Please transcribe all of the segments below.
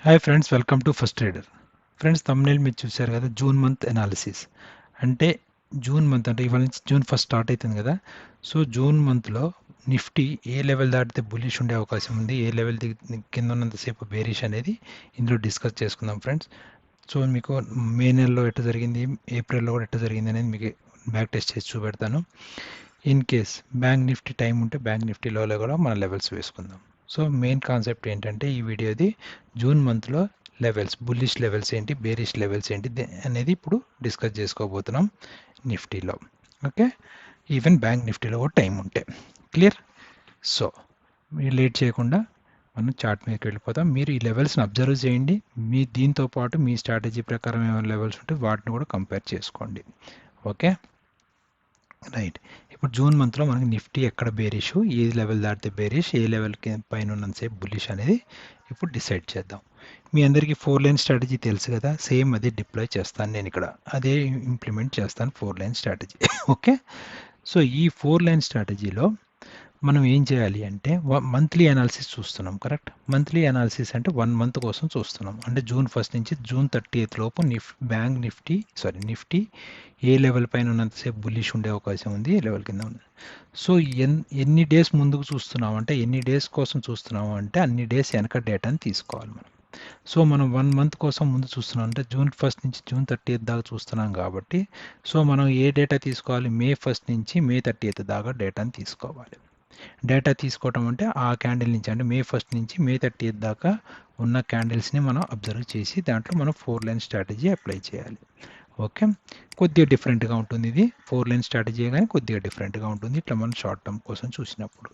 Hi friends, welcome to first trader. Friends, thumbnail మీరు చూశారు కదా, జూన్ మంత్ ఎనాలిసిస్. అంటే జూన్ మంత్ అంటే ఇవాళ నుంచి జూన్ ఫస్ట్ స్టార్ట్ అవుతుంది కదా. సో జూన్ మంత్లో నిఫ్టీ ఏ లెవెల్ దాటితే బుల్లిష్ ఉండే అవకాశం ఉంది, ఏ లెవెల్ కింద ఉన్నంతసేపు బేరిష్ అనేది ఇందులో డిస్కస్ చేసుకుందాం ఫ్రెండ్స్. సో మీకు మే నెలలో ఎట్లా జరిగింది, ఏప్రిల్లో కూడా ఎట్లా జరిగింది అనేది మీకు బ్యాక్ టెస్ట్ చేసి చూపెడతాను. In case bank Nifty time ఉంటే బ్యాంక్ నిఫ్టీలో కూడా మన లెవెల్స్ వేసుకుందాం. సో మెయిన్ కాన్సెప్ట్ ఏంటంటే ఈ వీడియోది జూన్ మంత్లో లెవెల్స్, బుల్లిష్ లెవెల్స్ ఏంటి, బేరిష్ లెవెల్స్ ఏంటి అనేది ఇప్పుడు డిస్కస్ చేసుకోబోతున్నాం నిఫ్టీలో. ఓకే, ఈవెన్ బ్యాంక్ నిఫ్టీలో కూడా టైం ఉంటే. క్లియర్? సో మీరు లేట్ చేయకుండా మనం చార్ట్ మీదకి వెళ్ళిపోతాం. మీరు ఈ లెవెల్స్ని అబ్జర్వ్ చేయండి. మీ దీంతో పాటు మీ స్ట్రాటజీ ప్రకారం ఏమైనా లెవెల్స్ ఉంటే వాటిని కూడా కంపేర్ చేసుకోండి. Okay right. ఇప్పుడు జూన్ మంత్లో మనకి నిఫ్టీ ఎక్కడ బేరిష్, ఏ లెవెల్ దాటితే బేరిష్, ఏ లెవెల్కి పైన ఉన్నంతసేపు బుల్లిష్ అనేది ఇప్పుడు డిసైడ్ చేద్దాం. మీ అందరికీ 4 లైన్ స్ట్రాటజీ తెలుసు కదా, సేమ్ అది డిప్లాయ్ చేస్తాను నేను ఇక్కడ, అదే ఇంప్లిమెంట్ చేస్తాను 4 లైన్ స్ట్రాటజీ. ఓకే, సో ఈ 4 లైన్ స్ట్రాటజీలో మనం ఏం చేయాలి అంటే మంత్లీ అనాలిసిస్ చూస్తున్నాం. కరెక్ట్, మంత్లీ అనాలిసిస్ అంటే 1 మంత్ కోసం చూస్తున్నాం. అంటే జూన్ 1 నుంచి జూన్ 30 లోపు బ్యాంక్ నిఫ్టీ ఏ లెవెల్ పైన ఉన్నంతసేపు బుల్లిష్ ఉండే అవకాశం ఉంది, ఏ లెవెల్ కింద ఉంది. సో ఎన్ని డేస్ ముందుకు చూస్తున్నాం అంటే, ఎన్ని డేస్ కోసం చూస్తున్నాము అంటే అన్ని డేస్ వెనక డేటాని తీసుకోవాలి మనం. సో మనం 1 మంత్ కోసం ముందు చూస్తున్నాం అంటే జూన్ 1 నుంచి జూన్ 30 దాకా చూస్తున్నాం కాబట్టి, సో మనం ఏ డేటా తీసుకోవాలి, మే 1 నుంచి మే 30 దాకా డేటాని తీసుకోవాలి. డేటా తీసుకోవటం అంటే ఆ క్యాండిల్ నుంచి, అంటే మే 1 నుంచి మే 30 దాకా ఉన్న క్యాండిల్స్ని మనం అబ్జర్వ్ చేసి దాంట్లో మనం 4 లైన్ స్ట్రాటజీ అప్లై చేయాలి. ఓకే, కొద్దిగా డిఫరెంట్గా ఉంటుంది ఇది. 4 లైన్ స్ట్రాటజీ కానీ కొద్దిగా డిఫరెంట్గా ఉంటుంది ఇట్లా మనం షార్ట్ టర్మ్ కోసం చూసినప్పుడు.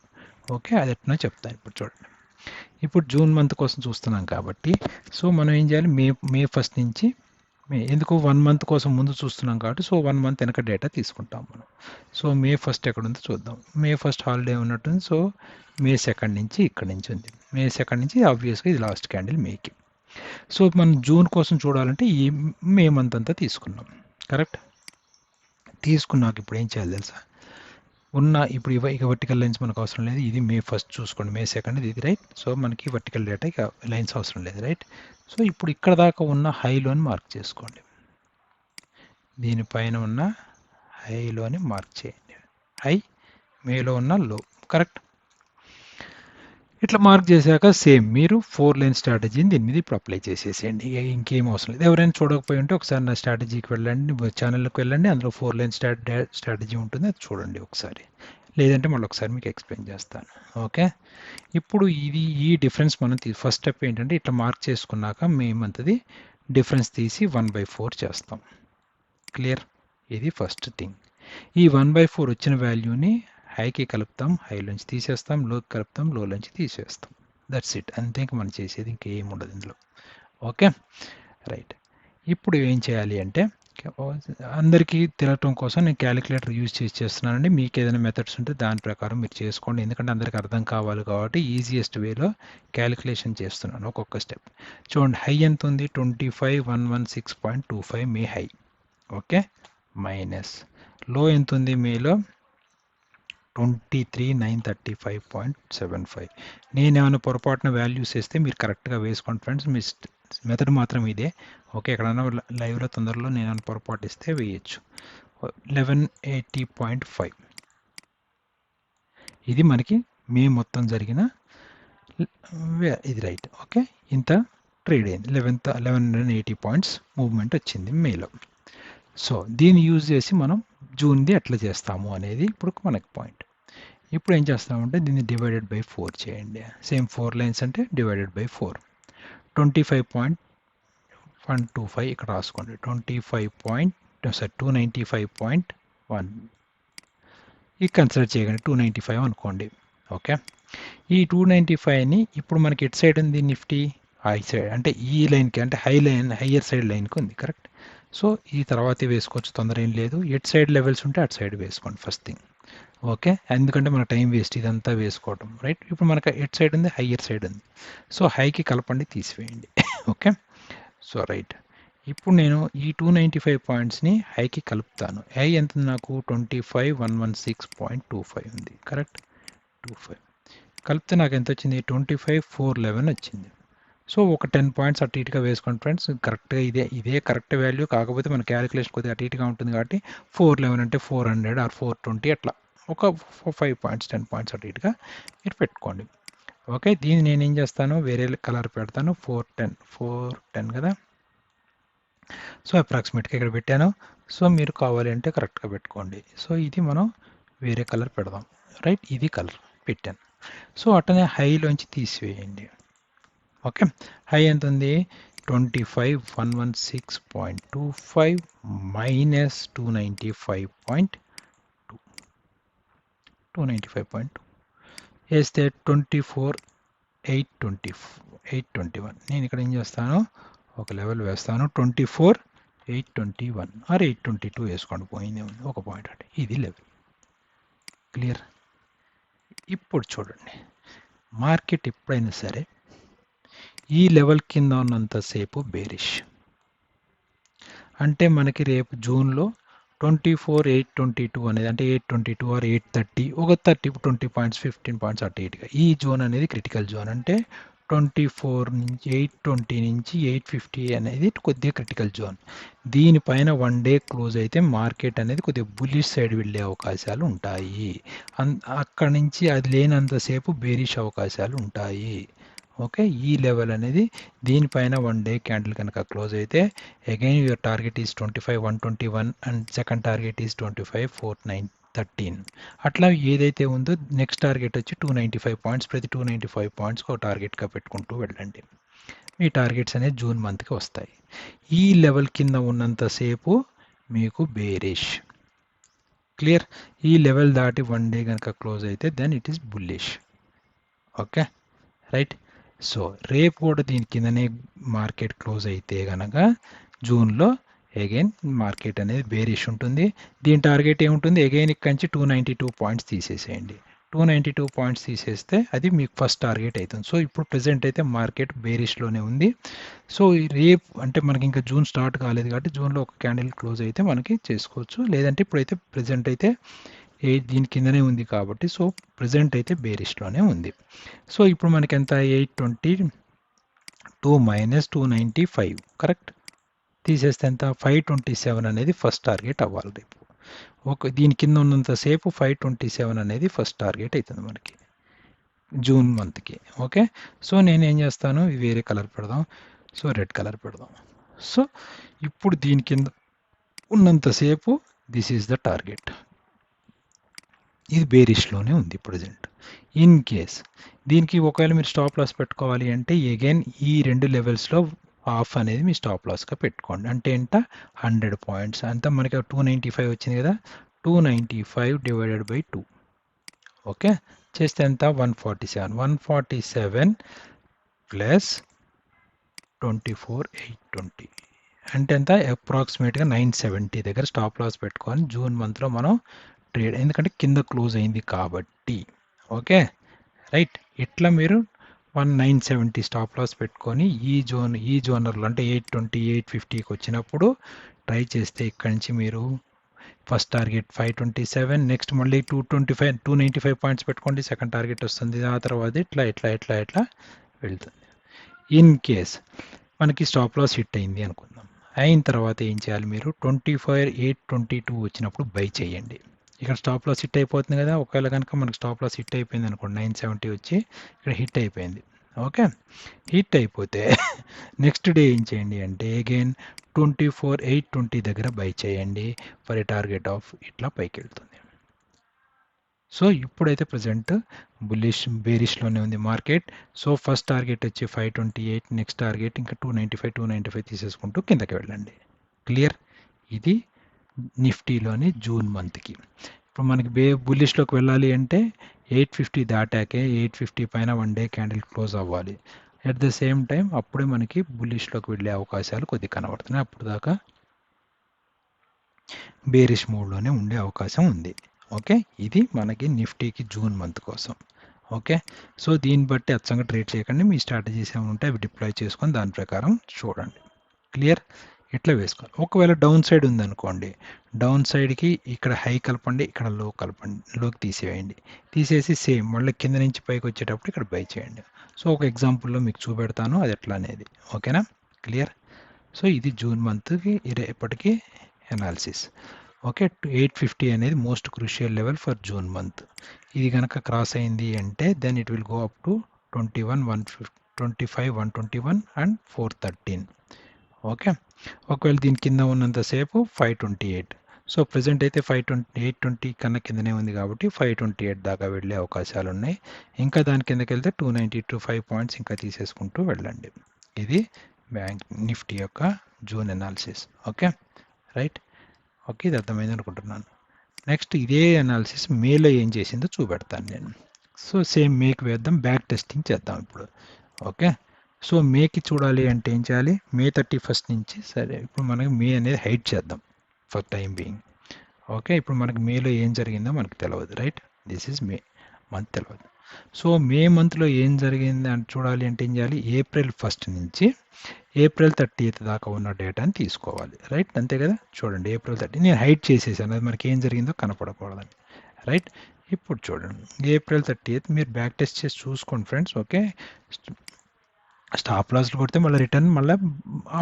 ఓకే, అది ఎట్లా చెప్తాను ఇప్పుడు చూడండి. ఇప్పుడు జూన్ మంత్ కోసం చూస్తున్నాం కాబట్టి, సో మనం ఏం చేయాలి, మే 1 నుంచి ఎందుకు 1 మంత్ కోసం ముందు చూస్తున్నాం కాబట్టి, సో 1 మంత్ వెనక డేటా తీసుకుంటాం మనం. సో మే 1 ఎక్కడ ఉందో చూద్దాం. మే 1 హాలిడే ఉన్నట్టుంది. సో మే 2 నుంచి ఇక్కడ నుంచి ఉంది. మే 2 నుంచి ఆబ్వియస్గా ఇది లాస్ట్ క్యాండిల్ మేకి. సో మనం జూన్ కోసం చూడాలంటే ఈ మే మంత్ అంతా తీసుకున్నాం. కరెక్ట్, తీసుకున్నాక ఇప్పుడు ఏం చేయాలి తెలుసా, ఇప్పుడు ఇక వర్టికల్ లైన్స్ మనకు అవసరం లేదు. ఇది మే 1 చూసుకోండి, మే 2 ఇది రైట్. సో మనకి వర్టికల్ డేటా ఇక లైన్స్ అవసరం లేదు రైట్. సో ఇప్పుడు ఇక్కడ దాకా ఉన్న హైలోని మార్క్ చేసుకోండి, దీనిపైన ఉన్న హైలోని మార్క్ చేయండి. హై, మేలో ఉన్న లో. కరెక్ట్, ఇట్లా మార్క్ చేశాక సేమ్ మీరు 4 లైన్ స్ట్రాటజీని దీని మీద ఇప్పుడు అప్లై చేసేసేయండి. ఇక ఇంకేం అవసరం లేదు. ఎవరైనా చూడకపోయి ఉంటే ఒకసారి నా స్ట్రాటజీకి వెళ్ళండి, ఛానల్కి వెళ్ళండి, అందులో 4 లైన్ స్ట్రాటజీ ఉంటుంది, అది చూడండి ఒకసారి. లేదంటే మళ్ళీ ఒకసారి మీకు ఎక్స్ప్లెయిన్ చేస్తాను. ఓకే, ఇప్పుడు ఈ డిఫరెన్స్ మనం ఫస్ట్ స్టెప్ ఏంటంటే ఇట్లా మార్క్ చేసుకున్నాక మేమంతది డిఫరెన్స్ తీసి 1/4 చేస్తాం. క్లియర్, ఇది ఫస్ట్ థింగ్. ఈ 1/4 వచ్చిన వాల్యూని హైకి కలుపుతాం, హైలోంచి తీసేస్తాం, లోకి కలుపుతాం, లోలోంచి తీసేస్తాం. దట్స్ ఇట్, అంతే. ఇంక మనం చేసేది ఇంకేం ఉండదు ఇందులో. Okay right. ఇప్పుడు ఏం చేయాలి అంటే, అందరికీ తిరగటం కోసం నేను క్యాలిక్యులేటర్ యూజ్ చేస్తున్నానండి. మీకు ఏదైనా మెథడ్స్ ఉంటే దాని ప్రకారం మీరు చేసుకోండి, ఎందుకంటే అందరికీ అర్థం కావాలి కాబట్టి ఈజియెస్ట్ వేలో క్యాలిక్యులేషన్ చేస్తున్నాను ఒక్కొక్క స్టెప్. చూడండి, హై ఎంత ఉంది, 25,116.25 మే హై. ఓకే, మైనస్ లో ఎంత ఉంది మేలో, 23,935.75. నేనేమైనా పొరపాటున వాల్యూస్ వేస్తే మీరు కరెక్ట్గా వేసుకోండి ఫ్రెండ్స్, మీ మెథడ్ మాత్రం ఇదే. ఓకే, ఎక్కడైనా లైవ్లో తొందరలో నేను పొరపాటు ఇస్తే వేయచ్చు. 1180.5 ఇది మనకి మే మొత్తం జరిగిన ఇది రైట్. ఓకే, ఇంత ట్రేడ్ అయింది, 1180 పాయింట్స్ మూవ్మెంట్ వచ్చింది మేలో. సో దీన్ని యూజ్ చేసి మనం జూన్ది ఎట్లా చేస్తాము అనేది ఇప్పుడు మనకి పాయింట్. ఇప్పుడు ఏం చేస్తామంటే దీన్ని డివైడెడ్ బై 4 చేయండి. సేమ్ 4 లైన్స్ అంటే డివైడెడ్ బై 4. 25.125 ఇక్కడ రాసుకోండి. 295.1 ఇది కన్సిడర్ చేయకండి, 295 అనుకోండి. ఓకే, ఈ 295ని ఇప్పుడు మనకి ఎట్ సైడ్ ఉంది నిఫ్టీ, హై సైడ్, అంటే ఈ లైన్కి, అంటే హయ్యర్ సైడ్ లైన్కి ఉంది. కరెక్ట్, సో ఈ తర్వాత వేసుకోవచ్చు, తొందర ఏం లేదు. ఎట్ సైడ్ లెవెల్స్ ఉంటే అటు సైడ్ వేసుకోండి ఫస్ట్ థింగ్. ఓకే, ఎందుకంటే మన టైం వేస్ట్ ఇదంతా వేసుకోవటం రైట్. ఇప్పుడు మనకు ఎట్ సైడ్ ఉంది, హయ్యర్ సైడ్ ఉంది. సో హైకి కలపండి, తీసివేయండి. Okay, so right. ఇప్పుడు నేను ఈ 295 పాయింట్స్ని హైకి కలుపుతాను. హై ఎంత ఉంది నాకు, 25,116.25 ఉంది. కరెక్ట్, 25 కలిపితే నాకు ఎంత వచ్చింది, 25,411 వచ్చింది. సో ఒక 10 పాయింట్స్ అటు ఇటుగా వేసుకోండి ఫ్రెండ్స్. కరెక్ట్గా ఇదే కరెక్ట్ వాల్యూ, కాకపోతే మన క్యాలిక్యులేషన్ కొద్దిగా అటు ఇటుగా ఉంటుంది కాబట్టి 411 అంటే 400 ఆర్ 420 అట్లా ఒక 5 పాయింట్స్ 10 పాయింట్స్ అటు ఇటుగా మీరు పెట్టుకోండి. ఓకే, దీన్ని నేను ఏం చేస్తాను, వేరే కలర్ పెడతాను. 410 కదా. సో అప్రాక్సిమేట్గా ఇక్కడ పెట్టాను. సో మీరు కావాలి అంటే కరెక్ట్గా పెట్టుకోండి. సో ఇది మనం వేరే కలర్ పెడదాం. రైట్, ఇది కలర్ పెట్టాను. సో అట్టనే హైలోంచి తీసివేయండి. ఓకే, హై ఎంత ఉంది, 25,116.25 మైనస్ 295.2 వేస్తే 24,821. నేను ఇక్కడ ఏం చేస్తాను, ఒక లెవెల్ వేస్తాను. 24,821 ఆర్ 822 వేసుకోండి, పోయింది ఉంది ఒక పాయింట్ అంటే. ఇది లెవెల్. క్లియర్. ఇప్పుడు చూడండి, మార్కెట్ ఎప్పుడైనా సరే ఈ లెవెల్ కింద ఉన్నంతసేపు బేరిష్. అంటే మనకి రేపు జూన్లో 24,822 అనేది అంటే 822 ఆర్ 830 ఒక 20 పాయింట్స్ 15 పాయింట్స్ అటు ఇటుగా ఈ జోన్ అనేది క్రిటికల్ జోన్. అంటే 24 నుంచి 820 నుంచి 850 అనేది కొద్దిగా క్రిటికల్ జోన్. దీనిపైన వన్ డే క్లోజ్ అయితే మార్కెట్ అనేది కొద్దిగా బుల్లిష్ సైడ్ వెళ్ళే అవకాశాలు ఉంటాయి. అక్కడి నుంచి అది లేనంతసేపు బేరిష్ అవకాశాలు ఉంటాయి. ఓకే, ఈ లెవెల్ అనేది దీనిపైన వన్ డే క్యాండిల్ కనుక క్లోజ్ అయితే again your target is 25,121 and second target is 25,413. అట్లా ఏదైతే ఉందో నెక్స్ట్ టార్గెట్ వచ్చి 295 పాయింట్స్. ప్రతి 295 పాయింట్స్కి ఒక టార్గెట్గా పెట్టుకుంటూ వెళ్ళండి. మీ టార్గెట్స్ అనేది జూన్ మంత్కి వస్తాయి. ఈ లెవెల్ కింద ఉన్నంతసేపు మీకు బేరిష్. క్లియర్. ఈ లెవెల్ దాటి వన్ డే కనుక క్లోజ్ అయితే then it is bullish. Okay, right. So రేపు కూడా దీని కిందనే మార్కెట్ క్లోజ్ అయితే కనుక జూన్లో అగైన్ మార్కెట్ అనేది బేరిష్ ఉంటుంది. దీని టార్గెట్ ఏముంటుంది, అగైన్ ఇక్కడి నుంచి 292 పాయింట్స్ తీసేసేయండి. 292 పాయింట్స్ తీసేస్తే అది మీకు ఫస్ట్ టార్గెట్ అవుతుంది. సో ఇప్పుడు ప్రెసెంట్ అయితే మార్కెట్ బేరిష్లోనే ఉంది. సో రేపు అంటే మనకి ఇంకా జూన్ స్టార్ట్ కాలేదు కాబట్టి జూన్లో ఒక క్యాండిల్ క్లోజ్ అయితే మనకి చేసుకోవచ్చు. లేదంటే ఇప్పుడైతే ప్రెసెంట్ అయితే దీని కిందనే ఉంది కాబట్టి సో ప్రెసెంట్ అయితే బేరిష్లోనే ఉంది. సో ఇప్పుడు మనకి ఎంత, 822 మైనస్ 295 కరెక్ట్ తీసేస్తే ఎంత, 527 అనేది ఫస్ట్ టార్గెట్ అవ్వాలి రేపు. ఓకే, దీని కింద ఉన్నంతసేపు 527 అనేది ఫస్ట్ టార్గెట్ అవుతుంది మనకి జూన్ మంత్కి. ఓకే, సో నేను ఏం చేస్తాను, వేరే కలర్ పెడదాం. సో రెడ్ కలర్ పెడదాం. సో ఇప్పుడు దీని కింద ఉన్నంతసేపు దిస్ ఈజ్ ద టార్గెట్. ఇది బేరిష్లోనే ఉంది ప్రజెంట్. ఇన్ కేస్ దీనికి ఒకవేళ మీరు స్టాప్ లాస్ పెట్టుకోవాలి అంటే అగైన్ ఈ రెండు లెవెల్స్లో ఆఫ్ అనేది మీ స్టాప్ లాస్గా పెట్టుకోండి. అంటే ఎంత, 100 పాయింట్స్. అంతా మనకి 295 వచ్చింది కదా, 295 డివైడెడ్ బై 2. ఓకే, చేస్తే ఎంత, 147 ప్లస్ 24,820 అంటే ఎంత, అప్రాక్సిమేట్గా 970 దగ్గర స్టాప్ లాస్ పెట్టుకొని జూన్ మంత్లో మనం ట్రేడ్, ఎందుకంటే కింద క్లోజ్ అయింది కాబట్టి. Okay, right. ఇట్లా మీరు 970 స్టాప్ లాస్ పెట్టుకొని ఈ జోనర్లో అంటే 820 850కి వచ్చినప్పుడు ట్రై చేస్తే ఇక్కడి నుంచి మీరు ఫస్ట్ టార్గెట్ 527, నెక్స్ట్ మళ్ళీ 295 పాయింట్స్ పెట్టుకోండి, సెకండ్ టార్గెట్ వస్తుంది. ఆ తర్వాత ఇట్లా ఇట్లా ఇట్లా ఇట్లా వెళ్తుంది. ఇన్ కేస్ మనకి స్టాప్ లాస్ హిట్ అయింది అనుకుందాం, అయిన తర్వాత ఏం చేయాలి, మీరు 25,822 వచ్చినప్పుడు బై చేయండి. ఇక్కడ స్టాప్ లాస్ హిట్ అయిపోతుంది కదా. ఒకవేళ కనుక మనకు స్టాప్ లాస్ హిట్ అయిపోయింది అనుకోండి, 970 వచ్చి ఇక్కడ హిట్ అయిపోయింది. ఓకే, హిట్ అయిపోతే నెక్స్ట్ డే ఏం చేయండి అంటే అగైన్ 24,820 దగ్గర బై చేయండి ఫర్ ఏ టార్గెట్ ఆఫ్ ఇట్లా పైకి వెళ్తుంది. సో ఇప్పుడైతే ప్రజెంట్ బుల్లిష్ బేరిష్లోనే ఉంది మార్కెట్. సో ఫస్ట్ టార్గెట్ వచ్చి 528, నెక్స్ట్ టార్గెట్ ఇంకా 295 తీసేసుకుంటూ కిందకి వెళ్ళండి. క్లియర్. ఇది నిఫ్టీలోని జూన్ మంత్కి. ఇప్పుడు మనకి బుల్లిష్లోకి వెళ్ళాలి అంటే 850 దాటాకే 850 పైన వన్ డే క్యాండిల్ క్లోజ్ అవ్వాలి. అట్ ద సేమ్ టైం అప్పుడే మనకి బుల్లిష్లోకి వెళ్ళే అవకాశాలు కొద్దిగా కనబడుతున్నాయి. అప్పుడు దాకా బేరిష్ మోడ్లోనే ఉండే అవకాశం ఉంది. ఓకే, ఇది మనకి నిఫ్టీకి జూన్ మంత్ కోసం. ఓకే, సో దీన్ని బట్టి అచ్చంగా ట్రేడ్ చేయకండి. మీ స్ట్రాటజీస్ ఏమైనా ఉంటే అవి డిప్లాయ్ చేసుకొని దాని ప్రకారం చూడండి. క్లియర్. ఇట్లా వేసుకోవాలి. ఒకవేళ డౌన్ సైడ్ ఉందనుకోండి, డౌన్ సైడ్కి ఇక్కడ హై కలపండి, ఇక్కడ లో కలపండి, లోకి తీసేయండి. తీసేసి సేమ్ మళ్ళీ కింద నుంచి పైకి వచ్చేటప్పుడు ఇక్కడ బై చేయండి. సో ఒక ఎగ్జాంపుల్లో మీకు చూపెడతాను అది ఎట్లా అనేది. ఓకేనా? క్లియర్? సో ఇది జూన్ మంత్కి ఇప్పటికీ అనాలిసిస్. ఓకే, 850 అనేది most crucial level for June month. ఇది కనుక క్రాస్ అయింది అంటే then it will go up to 21, 125, 121 and 413. Okay, ఒకవేళ దీని కింద ఉన్నంతసేపు 528. సో ప్రజెంట్ అయితే 820 కన్నా కిందనే ఉంది కాబట్టి 528 దాకా వెళ్ళే అవకాశాలు ఉన్నాయి. ఇంకా దాని కిందకి వెళ్తే 295 పాయింట్స్ ఇంకా తీసేసుకుంటూ వెళ్ళండి. ఇది బ్యాంక్ నిఫ్టీ యొక్క June analysis. Okay right. Okay, ఇది అర్థమైంది అనుకుంటున్నాను. నెక్స్ట్ ఇదే అనాలిసిస్ మేలో ఏం చేసిందో చూపెడతాను నేను. సో సేమ్ మేకి వేద్దాం, బ్యాక్ టెస్టింగ్ చేద్దాం ఇప్పుడు. ఓకే, సో మేకి చూడాలి అంటే ఏం చేయాలి? మే 31 నుంచి, సరే ఇప్పుడు మనకి మే అనేది హైడ్ చేద్దాం ఫర్ టైం బీయింగ్. ఓకే, ఇప్పుడు మనకి మేలో ఏం జరిగిందో మనకు తెలియదు, right? This is May month తెలియదు. సో మే మంత్లో ఏం జరిగింది అని చూడాలి అంటే ఏం చేయాలి? ఏప్రిల్ 1 నుంచి ఏప్రిల్ 30th దాకా ఉన్న డేటాని తీసుకోవాలి, రైట్? అంతే కదా. చూడండి ఏప్రిల్ 30 నేను హైడ్ చేసేసాను, అది మనకి ఏం జరిగిందో కనపడకూడదని, రైట్? ఇప్పుడు చూడండి ఏప్రిల్ 30th మీరు బ్యాక్ టెస్ట్ చేసి చూసుకోండి ఫ్రెండ్స్. ఓకే, స్టాప్ లాస్లు కొడితే మళ్ళీ రిటర్న్ మళ్ళీ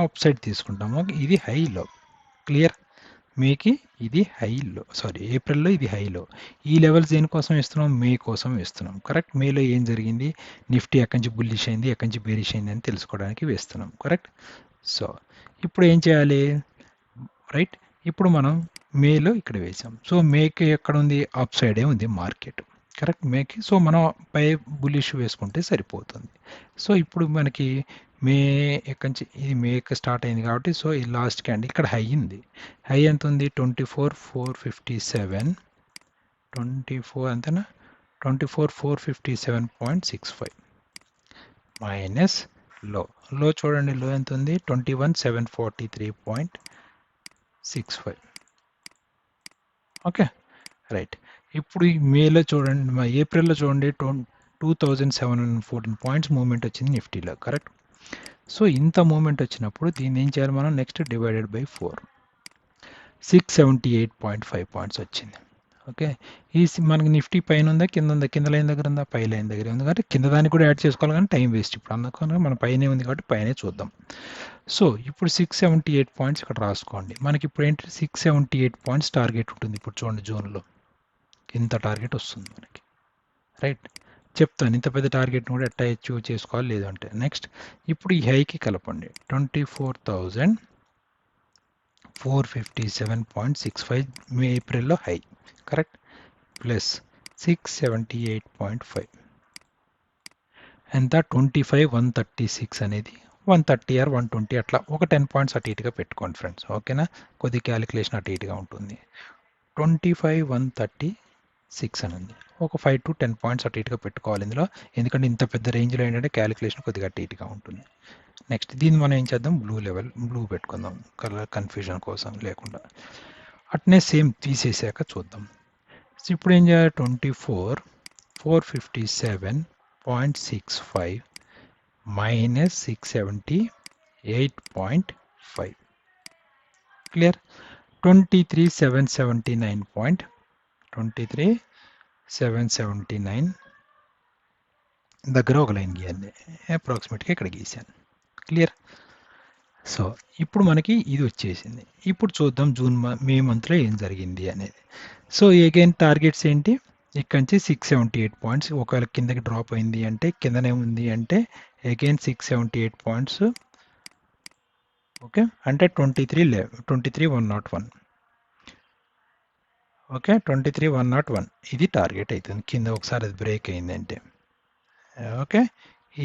అప్ సైడ్ తీసుకుంటాము. ఇది హైలో. క్లియర్? మేకి ఇది హైలో, సారీ ఏప్రిల్లో ఇది హైలో. ఈ లెవెల్స్ దేనికోసం ఇస్తున్నాం? మే కోసం ఇస్తున్నాం. కరెక్ట్? మేలో ఏం జరిగింది? నిఫ్టీ ఎక్కడి నుంచి బుల్లిష్ అయింది, ఎక్కడి నుంచి బేరిష్ అయింది అని తెలుసుకోవడానికి వేస్తున్నాం. కరెక్ట్? సో ఇప్పుడు ఏం చేయాలి? రైట్, ఇప్పుడు మనం మేలో ఇక్కడ వేసాం. సో మేకి ఎక్కడ ఉంది? అప్ సైడే ఉంది మార్కెట్. కరెక్ట్? మేకి సో మనం పై బుల్లిష్ వేసుకుంటే సరిపోతుంది. సో ఇప్పుడు మనకి మే ఎక్కడి నుంచి, ఇది మేకి స్టార్ట్ అయింది కాబట్టి సో ఈ లాస్ట్ క్యాండిల్ ఇక్కడ హై ఉంది. హై ఎంత ఉంది? 24,457. 24 అంతేనా? 24,457.65 మైనస్ లో. లో చూడండి, లో ఎంత ఉంది? 21,743.65. Okay right. ఇప్పుడు ఈ మేలో చూడండి, మా ఏప్రిల్లో చూడండి 2,714 పాయింట్స్ మూవ్మెంట్ వచ్చింది నిఫ్టీలో. కరెక్ట్? సో ఇంత మూవ్మెంట్ వచ్చినప్పుడు దీన్ని ఏం చేయాలి మనం? నెక్స్ట్ డివైడెడ్ బై 4, 678.5 పాయింట్స్ వచ్చింది. ఓకే, ఈ మనకి నిఫ్టీ పైన ఉందా కింద ఉందా? కింద లైన్ దగ్గర ఉందా? పై లైన్ దగ్గర ఉంది కాబట్టి కింద దాన్ని కూడా యాడ్ చేసుకోవాలి, కానీ టైం వేస్ట్ ఇప్పుడు. అందుకని మన పైనే ఉంది కాబట్టి పైనే చూద్దాం. సో ఇప్పుడు 678 పాయింట్స్ ఇక్కడ రాసుకోండి. మనకి ఇప్పుడు ఏంటి? 678 పాయింట్స్ టార్గెట్ ఉంటుంది. ఇప్పుడు చూడండి జూన్లో ఇంత టార్గెట్ వస్తుంది మనకి, రైట్? చెప్తాను ఇంత పెద్ద టార్గెట్ కూడా ఎట్లా అచీవ్ చేసుకోవాలి లేదంటే. నెక్స్ట్ ఇప్పుడు ఈ హైకి కలపండి, 24,457.65 మే ఏప్రిల్లో హై. కరెక్ట్? ప్లస్ 678.5 ఎంత? 25,136 అనేది 130 ఆర్ 120 అట్లా ఒక 10 పాయింట్స్ అటు ఇటుగా పెట్టుకోండి ఫ్రెండ్స్. ఓకేనా? కొద్ది క్యాలిక్యులేషన్ అటు ఇటుగా ఉంటుంది. 25,136 అని ఉంది. ఒక 5 to 10 పాయింట్స్ అటు ఇటుగా పెట్టుకోవాలి ఇందులో, ఎందుకంటే ఇంత పెద్ద రేంజ్లో ఏంటంటే క్యాలిక్యులేషన్ కొద్దిగా అటు ఇటుగా ఉంటుంది. నెక్స్ట్ దీన్ని మనం ఏం చేద్దాం? బ్లూ పెట్టుకుందాం, కలర్ కన్ఫ్యూజన్ కోసం లేకుండా. అట్నే సేమ్ తీసేసాక చూద్దాం. ఇప్పుడు ఏం చేయాలి? 24,457.65 మైనస్ 678.5. క్లియర్? 23,779 దగ్గర ఒక లైన్ గీయండి, అప్రాక్సిమేట్గా ఇక్కడ గీసాను. క్లియర్? సో ఇప్పుడు మనకి ఇది వచ్చేసింది. ఇప్పుడు చూద్దాం మే మంత్లో ఏం జరిగింది అనేది. సో అగైన్ టార్గెట్స్ ఏంటి? ఇక్కడ నుంచి 678 పాయింట్స్. ఒకవేళ కిందకి డ్రాప్ అయింది అంటే, కిందనే ఉంది అంటే అగైన్ 678 పాయింట్స్. ఓకే, అంటే 23,101. ఓకే, 23,101 ఇది టార్గెట్ అవుతుంది కింద ఒకసారి అది బ్రేక్ అయిందంటే. ఓకే,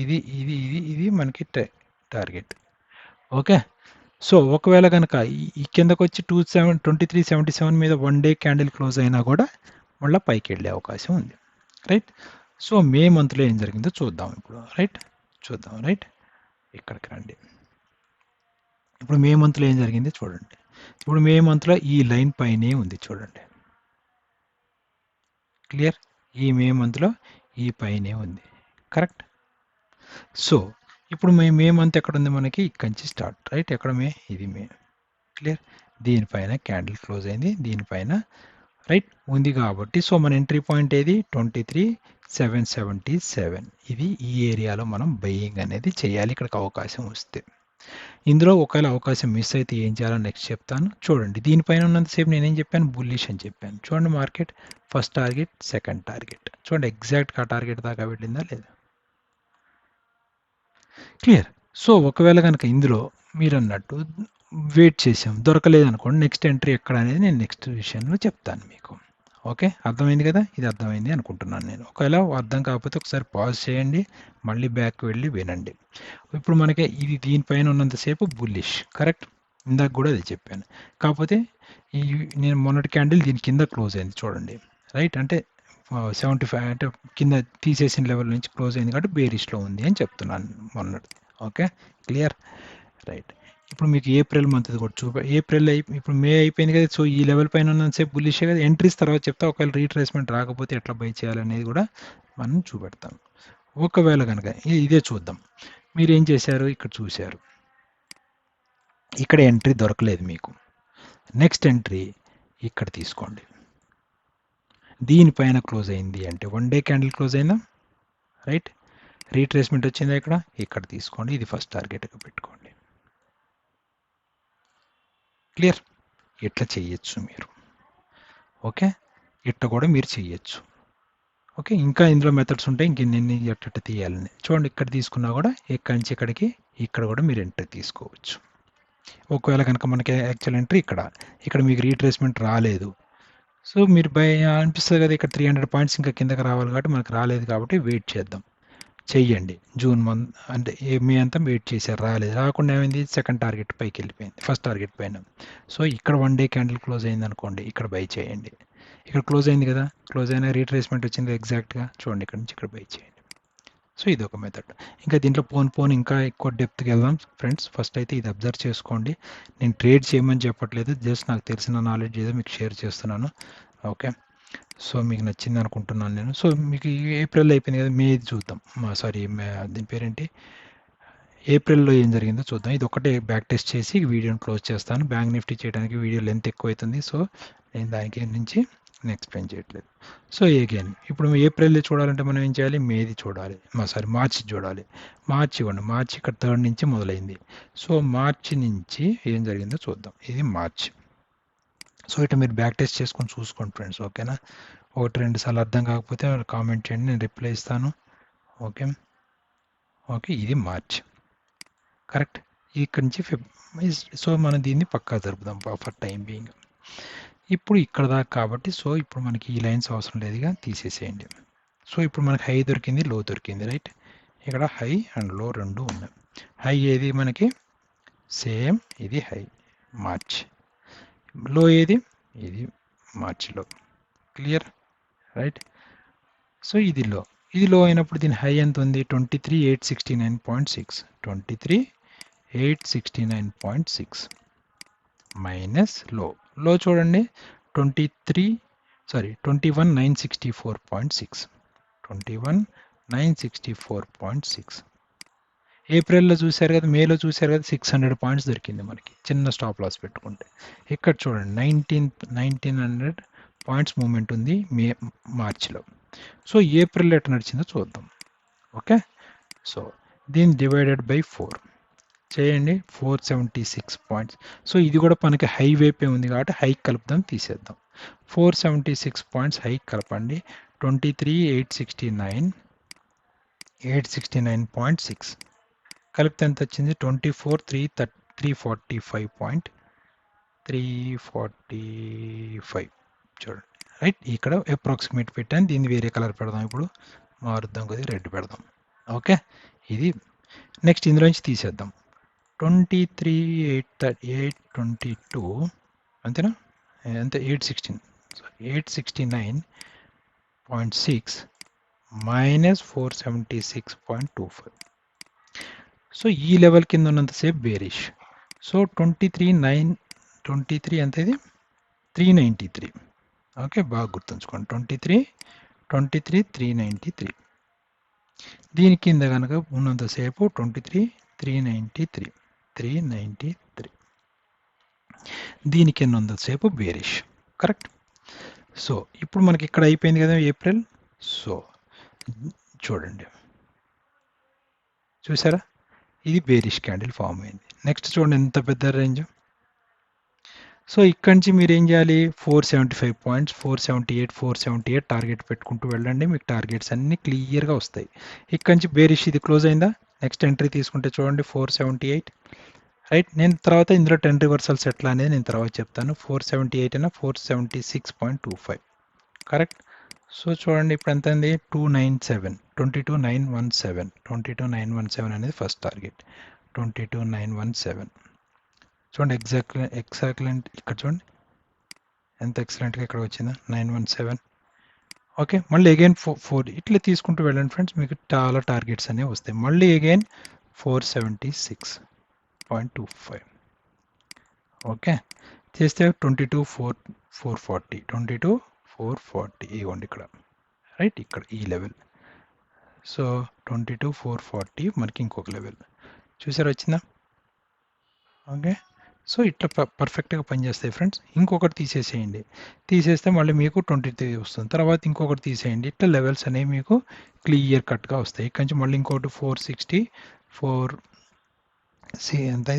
ఇది మనకి టార్గెట్. ఓకే, సో ఒకవేళ కనుక ఈ కిందకు వచ్చి 2377 మీద 1 డే క్యాండిల్ క్లోజ్ అయినా కూడా మళ్ళీ పైకి వెళ్ళే అవకాశం ఉంది, రైట్? సో మే మంత్లో ఏం జరిగిందో చూద్దాం ఇప్పుడు, రైట్? చూద్దాం, రైట్? ఇక్కడికి రండి. ఇప్పుడు మే మంత్లో ఏం జరిగింది చూడండి. ఇప్పుడు మే మంత్లో ఈ లైన్ పైనే ఉంది చూడండి. క్లియర్? ఈ మే మంత్లో ఈ పైనే ఉంది. కరెక్ట్? సో ఇప్పుడు మే మంత్ ఎక్కడ ఉంది మనకి? ఇక్కడి నుంచి స్టార్ట్, రైట్? ఎక్కడ మే? ఇది మే. క్లియర్. దీనిపైన క్యాండిల్ క్లోజ్ అయింది, దీనిపైన రైట్ ఉంది కాబట్టి సో మన ఎంట్రీ పాయింట్ ఏది 23,777. ఇది ఈ ఏరియాలో మనం బయింగ్ అనేది చేయాలి ఇక్కడికి అవకాశం వస్తే. ఇందులో ఒకవేళ అవకాశం మిస్ అయితే ఏం చేయాలో నెక్స్ట్ చెప్తాను. చూడండి దీనిపైన ఉన్నంతసేపు నేనేం చెప్పాను, బుల్లిష్ అని చెప్పాను. చూడండి market first target, second target, చూడండి ఎగ్జాక్ట్గా ఆ టార్గెట్ దాకా వెళ్ళిందా లేదా. క్లియర్. సో ఒకవేళ కనుక ఇందులో మీరు అన్నట్టు వెయిట్ చేసాం, దొరకలేదు అనుకోండి, నెక్స్ట్ ఎంట్రీ ఎక్కడ అనేది నేను నెక్స్ట్ విషయంలో చెప్తాను మీకు. ఓకే, అర్థమైంది కదా, ఇది అర్థమైంది అనుకుంటున్నాను నేను. ఒకవేళ అర్థం కాకపోతే ఒకసారి పాజ్ చేయండి, మళ్ళీ బ్యాక్ వెళ్ళి వినండి. ఇప్పుడు మనకి ఇది దీనిపైన ఉన్నంతసేపు బుల్లిష్, కరెక్ట్, ఇందాక కూడా అది చెప్పాను. కాకపోతే ఈ నేను మొన్నటి క్యాండిల్ దీని కింద క్లోజ్ అయింది చూడండి, రైట్, అంటే 75 అంటే కింద తీసేసిన లెవెల్ నుంచి క్లోజ్ అయింది కాబట్టి బేరిష్లో ఉంది అని చెప్తున్నాను మొన్నటి. Okay, clear, right. ఇప్పుడు మీకు ఏప్రిల్ మంత్ కూడా ఏప్రిల్ ఇప్పుడు మే అయిపోయింది కదా, సో ఈ లెవెల్ పైన ఉన్నంతసేపు బుల్లిషే కదా. ఎంట్రీస్ తర్వాత చెప్తా, ఒకవేళ రీట్రేస్మెంట్ రాకపోతే ఎట్లా బై చేయాలనేది కూడా మనం చూపెడతాం. ఒకవేళ కనుక ఇదే చూద్దాం, మీరు ఏం చేశారు, ఇక్కడ చూశారు, ఇక్కడ ఎంట్రీ దొరకలేదు మీకు, నెక్స్ట్ ఎంట్రీ ఇక్కడ తీసుకోండి. దీనిపైన క్లోజ్ అయింది అంటే 1 డే క్యాండిల్ క్లోజ్ అయిందా, రైట్, రీట్రేస్మెంట్ వచ్చిందా ఇక్కడ, ఇక్కడ తీసుకోండి, ఇది ఫస్ట్ టార్గెట్గా పెట్టుకోండి. క్లియర్, ఇట్లా చేయొచ్చు మీరు. ఓకే, ఇట్లా కూడా మీరు చేయొచ్చు. ఓకే, ఇంకా ఇందులో మెథడ్స్ ఉంటాయి, ఇంకెన్ని ఎట్ట తీయాలని చూడండి. ఇక్కడ తీసుకున్నా కూడా ఇక్కడి నుంచి ఇక్కడికి, ఇక్కడ కూడా మీరు ఎంట్రీ తీసుకోవచ్చు. ఒకవేళ కనుక మనకి యాక్చువల్ ఎంట్రీ ఇక్కడ మీకు రీట్రేస్మెంట్ రాలేదు, సో మీరు బై అనిపిస్తుంది కదా, ఇక్కడ 300 పాయింట్స్ ఇంకా కిందకి రావాలి కాబట్టి మనకు రాలేదు కాబట్టి వెయిట్ చేద్దాం, చెయ్యండి. జూన్ మంత్ అంటే మే అంతా వెయిట్ చేశారు, రాలేదు, రాకుండా ఏమైంది, సెకండ్ టార్గెట్ పైకి వెళ్ళిపోయింది, ఫస్ట్ టార్గెట్ పైన. సో ఇక్కడ 1 డే క్యాండిల్ క్లోజ్ అయింది అనుకోండి, ఇక్కడ బై చేయండి. ఇక్కడ క్లోజ్ అయింది కదా, క్లోజ్ అయినా రీట్రేస్మెంట్ వచ్చింది ఎగ్జాక్ట్గా, చూడండి ఇక్కడ నుంచి ఇక్కడ బై చేయండి. సో ఇది ఒక మెథడ్. ఇంకా దీంట్లో పోన్ ఇంకా ఎక్కువ డెప్త్కి వెళ్దాం ఫ్రెండ్స్. ఫస్ట్ అయితే ఇది అబ్జర్వ్ చేసుకోండి, నేను ట్రేడ్ చేయమని చెప్పట్లేదు, జస్ట్ నాకు తెలిసిన నాలెడ్జ్ ఏదో మీకు షేర్ చేస్తున్నాను. ఓకే, సో మీకు నచ్చింది అనుకుంటున్నాను నేను. సో మీకు ఏప్రిల్ అయిపోయింది కదా, మే చూద్దాం, సారీ దీని పేరేంటి, ఏప్రిల్లో ఏం జరిగిందో చూద్దాం. ఇది ఒకటే బ్యాక్ టెస్ట్ చేసి వీడియోని క్లోజ్ చేస్తాను. బ్యాంక్ నిఫ్టీ చేయడానికి వీడియో లెంత్ ఎక్కువ అవుతుంది, సో నేను దానికి నుంచి నేను ఎక్స్ప్లెయిన్ చేయట్లేదు. సో అగైన్ ఇప్పుడు ఏప్రిల్ చూడాలంటే మనం ఏం చేయాలి, మేది చూడాలి, సారీ మార్చి చూడాలి. మార్చి ఇవ్వండి, మార్చి ఇక్కడ 3rd నుంచి మొదలైంది, సో మార్చి నుంచి ఏం జరిగిందో చూద్దాం. ఇది మార్చి. సో ఇటు మీరు బ్యాక్ టెస్ట్ చేసుకొని చూసుకోండి ఫ్రెండ్స్, ఓకేనా. 1-2 సార్లు అర్థం కాకపోతే కామెంట్ చేయండి, నేను రిప్లై ఇస్తాను. ఓకే, ఓకే, ఇది మార్చ్, కరెక్ట్. ఇక్కడి నుంచి సో మనం దీన్ని పక్కా జరుపుదాం ఫర్ టైం బీయింగ్. ఇప్పుడు ఇక్కడ దాకా కాబట్టి సో ఇప్పుడు మనకి ఈ లైన్స్ అవసరం లేదుగా, తీసేసేయండి. సో ఇప్పుడు మనకి హై దొరికింది, లో దొరికింది, రైట్. ఇక్కడ హై అండ్ లో రెండు ఉన్నాయి. హై ఏది మనకి సేమ్, ఇది హై మార్చ్, లో ఏది, ఇది మార్చిలో, క్లియర్, రైట్. సో ఇది లో అయినప్పుడు దీని హై ఎంత ఉంది, 23,869.6, 23,869.6 మైనస్ లో చూడండి 21,964.6, 21,964.6. ఏప్రిల్లో చూశారు కదా, మేలో చూశారు కదా, 600 పాయింట్స్ దొరికింది మనకి చిన్న స్టాప్ లాస్ పెట్టుకుంటే. ఇక్కడ చూడండి 1900 పాయింట్స్ మూమెంట్ ఉంది మార్చిలో. సో ఏప్రిల్లో ఎట్లా నడిచిందో చూద్దాం. ఓకే, సో దీన్ని డివైడెడ్ బై 4 చేయండి, 476 పాయింట్స్. సో ఇది కూడా మనకి హై వైపే ఉంది కాబట్టి హై కలుపుదాం, తీసేద్దాం. 476 పాయింట్స్ హై కలపండి, 23,869.6 కలిపితే ఎంత వచ్చింది, 24,345.345 చూడండి, రైట్. ఇక్కడ అప్రాక్సిమేట్ పెట్టాను, దీన్ని వేరే కలర్ పెడదాం, ఇప్పుడు మారుద్దాం కొద్దిగా, రెడ్ పెడదాం. ఓకే, ఇది నెక్స్ట్ ఇందులో నుంచి తీసేద్దాం. 23,822 అంతేనా, అంతే, 869.6 మైనస్ 476.25. సో ఈ లెవెల్ కింద ఉన్నంతసేపు బేరిష్. సో 23 ఎంత, ఇది 393. ఓకే, బాగా గుర్తుంచుకోండి, 23,393. దీని కింద కనుక ఉన్నంతసేపు 23,393. దీని కింద ఉన్నంతసేపు బేరిష్. కరెక్ట్. సో ఇప్పుడు మనకి ఇక్కడ అయిపోయింది కదా ఏప్రిల్. సో చూడండి, చూసారా, ఇది బేరిష్ క్యాండిల్ ఫామ్ అయింది. నెక్స్ట్ చూడండి ఎంత పెద్ద రేంజ్. సో ఇక్కడి నుంచి మీరు ఏం చేయాలి, 475 పాయింట్స్, 478 టార్గెట్ పెట్టుకుంటూ వెళ్ళండి. మీకు టార్గెట్స్ అన్ని క్లియర్గా వస్తాయి. ఇక్కడి నుంచి బేరిష్ ఇది క్లోజ్ అయిందా, నెక్స్ట్ ఎంట్రీ తీసుకుంటే చూడండి 478. రైట్. నేను తర్వాత ఇందులో 10 రివర్సల్స్ ఎట్లా అనేది నేను తర్వాత చెప్తాను. 478 అయినా 476.25. కరెక్ట్. సో చూడండి ఇప్పుడు ఎంత అయింది, 297, 22917 అనేది ఫస్ట్ టార్గెట్. 22917 చూడండి, ఎక్సలెంట్. ఇక్కడ చూడండి ఎంత ఎక్సలెంట్గా ఇక్కడ వచ్చిందా, 917. ఓకే, మళ్ళీ అగైన్ 4 ఇట్లా తీసుకుంటూ వెళ్ళండి ఫ్రెండ్స్, మీకు చాలా టార్గెట్స్ అనేవి వస్తాయి. మళ్ళీ అగైన్ 476.25. ఓకే, చేస్తే 22,440 ఇవ్వండి ఇక్కడ. రైట్, ఇక్కడ ఈ లెవెల్. సో 22,440 మనకి ఇంకొక లెవెల్ చూసారు వచ్చిందా. ఓకే, సో ఇట్లా పర్ఫెక్ట్గా పనిచేస్తాయి ఫ్రెండ్స్. ఇంకొకటి తీసేసేయండి, తీసేస్తే మళ్ళీ మీకు 23 వస్తుంది. తర్వాత ఇంకొకటి తీసేయండి. ఇట్లా లెవెల్స్ అనేవి మీకు క్లియర్ కట్గా వస్తాయి. ఇక్కడి నుంచి మళ్ళీ ఇంకోటి 464 ఎంత,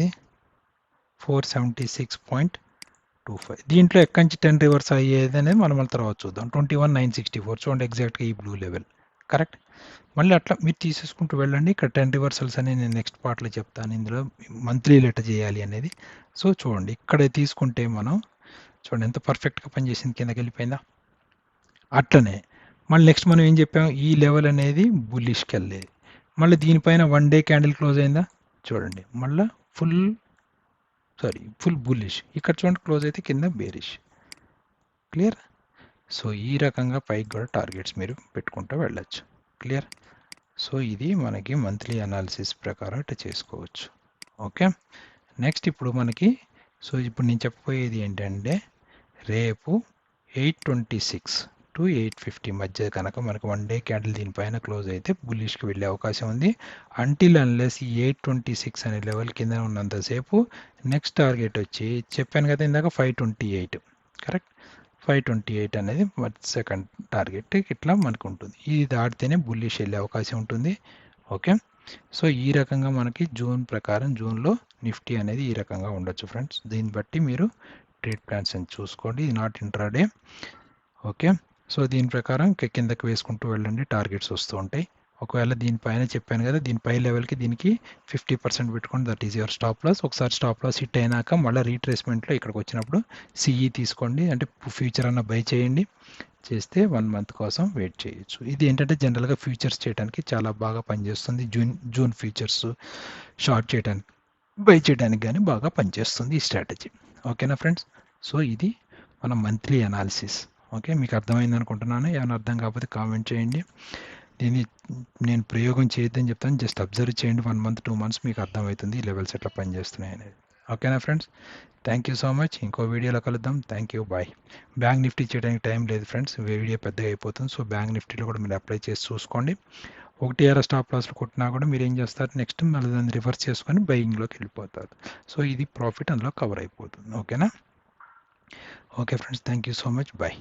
476.25. దీంట్లో ఎక్కడి నుంచి 10 రివర్స్ అయ్యేది అనేది మనం మళ్ళీ తర్వాత చూద్దాం. 21,964 చూడండి ఎగ్జాక్ట్గా ఈ బ్లూ లెవెల్. కరెక్ట్. మళ్ళీ అట్లా మీరు తీసేసుకుంటూ వెళ్ళండి. ఇక్కడ 10 రివర్సల్స్ అనేది నేను నెక్స్ట్ పార్ట్లో చెప్తాను, ఇందులో మంత్లీ లెటర్ చేయాలి అనేది. సో చూడండి ఇక్కడ తీసుకుంటే మనం చూడండి ఎంత పర్ఫెక్ట్గా పనిచేసింది, కిందకి వెళ్ళిపోయిందా. అట్లనే మళ్ళీ నెక్స్ట్ మనం ఏం చెప్పాము, ఈ లెవెల్ అనేది బుల్లిష్కి వెళ్ళేది. మళ్ళీ దీనిపైన 1 డే క్యాండిల్ క్లోజ్ అయిందా చూడండి, మళ్ళీ ఫుల్ బుల్లిష్. ఇక్కడ చూడండి క్లోజ్ అయితే కింద బేరిష్. క్లియర్. సో ఈ రకంగా పైకి కూడా టార్గెట్స్ మీరు పెట్టుకుంటూ వెళ్ళచ్చు. క్లియర్. సో ఇది మనకి మంత్లీ అనాలిసిస్ ప్రకారం ఇట్లా చేసుకోవచ్చు. ఓకే, నెక్స్ట్ ఇప్పుడు మనకి ఇప్పుడు నేను చెప్పబోయేది ఏంటంటే, రేపు 826 to 850 మధ్య కనుక మనకు 1 డే క్యాండిల్ దీనిపైన క్లోజ్ అయితే బుల్లిష్కి వెళ్ళే అవకాశం ఉంది. అంటిల్ అన్లెస్ ఈ 826 అనే లెవెల్ కింద ఉన్నంతసేపు నెక్స్ట్ టార్గెట్ వచ్చి చెప్పాను కదా ఇందాక 528. కరెక్ట్. 528 అనేది సెకండ్ టార్గెట్ ఇట్లా మనకు ఉంటుంది. ఇది దాటితేనే బుల్లిష్ వెళ్ళే అవకాశం ఉంటుంది. ఓకే, సో ఈ రకంగా మనకి జూన్ ప్రకారం జూన్లో నిఫ్టీ అనేది ఈ రకంగా ఉండొచ్చు ఫ్రెండ్స్. దీన్ని బట్టి మీరు ట్రేడ్ ప్లాన్స్ అని చూసుకోండి. ఇది నాట్ ఇంట్రాడే. ఓకే, సో దీని ప్రకారం కిందకి వేసుకుంటూ వెళ్ళండి, టార్గెట్స్ వస్తూ ఉంటాయి. ఒకవేళ దీనిపైన చెప్పాను కదా, దీనిపై లెవెల్కి దీనికి 50% పెట్టుకోండి, that is your stop loss. ఒకసారి స్టాప్ లాస్ హిట్ అయినాక మళ్ళీ రీట్రేస్మెంట్లో ఇక్కడికి వచ్చినప్పుడు సిఈ తీసుకోండి, అంటే ఫ్యూచర్ అన్న బై చేయండి. చేస్తే 1 మంత్ కోసం వెయిట్ చేయొచ్చు. ఇది ఏంటంటే జనరల్గా ఫ్యూచర్స్ చేయడానికి చాలా బాగా పనిచేస్తుంది. జూన్ ఫ్యూచర్స్ షార్ట్ చేయడానికి, బై చేయడానికి కానీ బాగా పనిచేస్తుంది ఈ స్ట్రాటజీ. ఓకేనా ఫ్రెండ్స్. సో ఇది మన మంత్లీ అనాలిసిస్. ఓకే, మీకు అర్థమైంది అనుకుంటున్నాను. ఏమైనా అర్థం కాకపోతే కామెంట్ చేయండి. దీన్ని నేను ప్రయోగం చేయొద్దని చెప్తాను, జస్ట్ అబ్జర్వ్ చేయండి. 1 మంత్ 2 మంత్స్ మీకు అర్థమవుతుంది ఈ లెవెల్స్ ఎట్లా పనిచేస్తున్నాయి అనేది. ఓకేనా friends. Thank you so much. ఇంకో వీడియోలో కలుద్దాం. Thank you, bye. Bank nifty చేయడానికి టైం లేదు ఫ్రెండ్స్, వీడియో పెద్దగా అయిపోతుంది. సో బ్యాంక్ నిఫ్టీలో కూడా మీరు అప్లై చేసి చూసుకోండి. 1 స్టాప్ లాస్లో కొట్టినా కూడా మీరు ఏం చేస్తారు, నెక్స్ట్ మళ్ళీ దాన్ని రివర్స్ చేసుకొని బయింగ్లోకి వెళ్ళిపోతారు. సో ఇది ప్రాఫిట్ అందులో కవర్ అయిపోతుంది. ఓకేనా. Okay friends, thank you so much, bye.